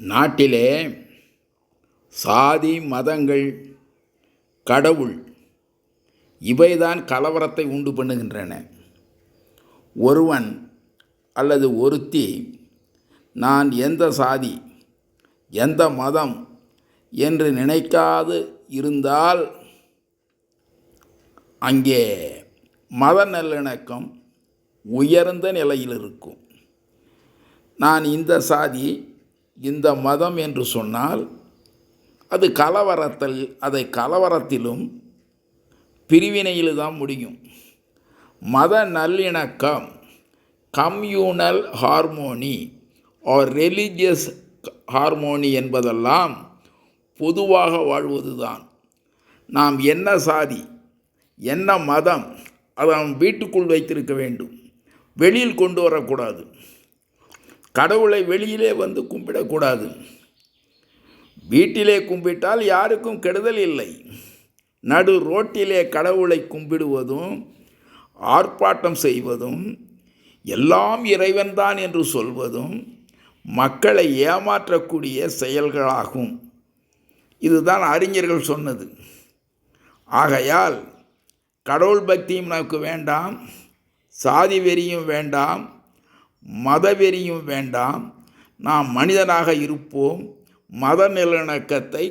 நாட்டிலே சாதி, மதங்கள், கடவுள் இவைதான் கலவரத்தை உண்டு பண்ணுகின்றன. ஒருவன் அல்லது ஒருத்தி நான் எந்த சாதி, எந்த மதம் என்று நினைக்காது இருந்தால் அங்கே மத நல்லிணக்கம் உயர்ந்த நிலையில் இருக்கும். நான் இந்த சாதி, இந்த மதம் என்று சொன்னால் அது கலவரத்திலும் பிரிவினையில் தான் முடியும். மத நல்லிணக்கம், communal harmony or religious harmony என்பதெல்லாம் பொதுவாக வாழ்வதுதான். நாம் என்ன சாதி, என்ன மதம் அதை நாம் வீட்டுக்குள் வைத்திருக்க வேண்டும், வெளியில் கொண்டு வரக்கூடாது. கடவுளை வெளியிலே வந்து கும்பிடக்கூடாது. வீட்டிலே கும்பிட்டால் யாருக்கும் கெடுதல் இல்லை. நடு ரோட்டிலே கடவுளை கும்பிடுவதும் ஆர்ப்பாட்டம் செய்வதும் எல்லாம் இறைவன்தான் என்று சொல்வதும் மக்களை ஏமாற்றக்கூடிய செயல்களாகும். இதுதான் அறிஞர்கள் சொன்னது. ஆகையால் கடவுள் பக்தியும் நமக்கு வேண்டாம், சாதி வெறியும் வேண்டாம், மத வெறியும் வேண்டாம். நாம் மனிதனாக இருப்போம். மத நல்லிணக்கத்தை